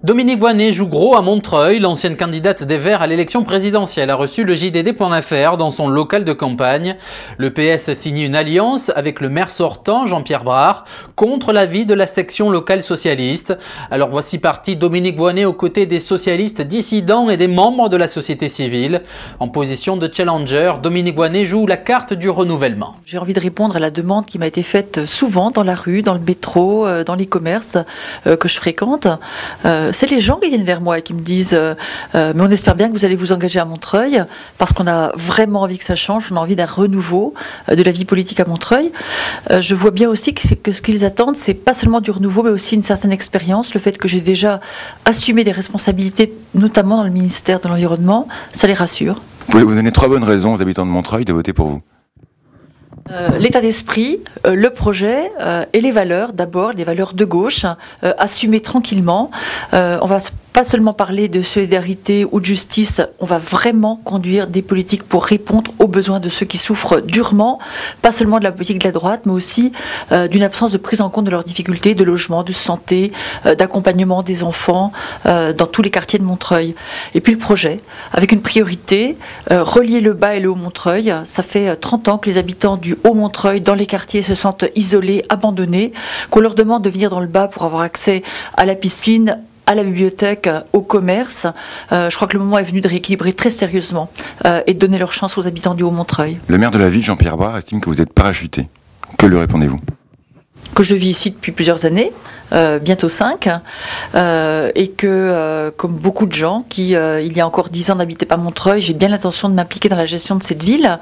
Dominique Voynet joue gros à Montreuil. L'ancienne candidate des Verts à l'élection présidentielle a reçu le JDD.fr dans son local de campagne. Le PS signe une alliance avec le maire sortant, Jean-Pierre Brard, contre l'avis de la section locale socialiste. Alors voici parti Dominique Voynet aux côtés des socialistes dissidents et des membres de la société civile. En position de challenger, Dominique Voynet joue la carte du renouvellement. J'ai envie de répondre à la demande qui m'a été faite souvent dans la rue, dans le métro, dans les commerces que je fréquente. C'est les gens qui viennent vers moi et qui me disent mais on espère bien que vous allez vous engager à Montreuil parce qu'on a vraiment envie que ça change, on a envie d'un renouveau de la vie politique à Montreuil. Je vois bien aussi que ce qu'ils attendent, c'est pas seulement du renouveau mais aussi une certaine expérience, le fait que j'ai déjà assumé des responsabilités, notamment dans le ministère de l'Environnement, ça les rassure. Vous pouvez vous donner 3 bonnes raisons aux habitants de Montreuil de voter pour vous? L'état d'esprit, le projet et les valeurs, d'abord les valeurs de gauche, assumées tranquillement. On va pas seulement parler de solidarité ou de justice, on va vraiment conduire des politiques pour répondre aux besoins de ceux qui souffrent durement, pas seulement de la politique de la droite, mais aussi d'une absence de prise en compte de leurs difficultés de logement, de santé, d'accompagnement des enfants dans tous les quartiers de Montreuil. Et puis le projet, avec une priorité, relier le bas et le haut Montreuil. Ça fait 30 ans que les habitants du haut Montreuil, dans les quartiers, se sentent isolés, abandonnés, qu'on leur demande de venir dans le bas pour avoir accès à la piscine, à la bibliothèque, au commerce. Je crois que le moment est venu de rééquilibrer très sérieusement et de donner leur chance aux habitants du Haut-Montreuil. Le maire de la ville, Jean-Pierre Brard, estime que vous êtes parachuté. Que lui répondez-vous? Que je vis ici depuis plusieurs années, bientôt 5, et que, comme beaucoup de gens qui, il y a encore 10 ans, n'habitaient pas Montreuil, j'ai bien l'intention de m'impliquer dans la gestion de cette ville.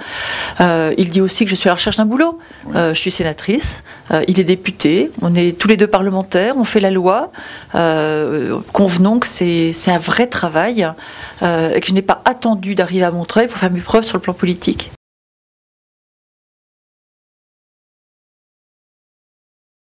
Il dit aussi que je suis à la recherche d'un boulot. Je suis sénatrice, il est député, on est tous les deux parlementaires, on fait la loi. Convenons que c'est un vrai travail et que je n'ai pas attendu d'arriver à Montreuil pour faire mes preuves sur le plan politique.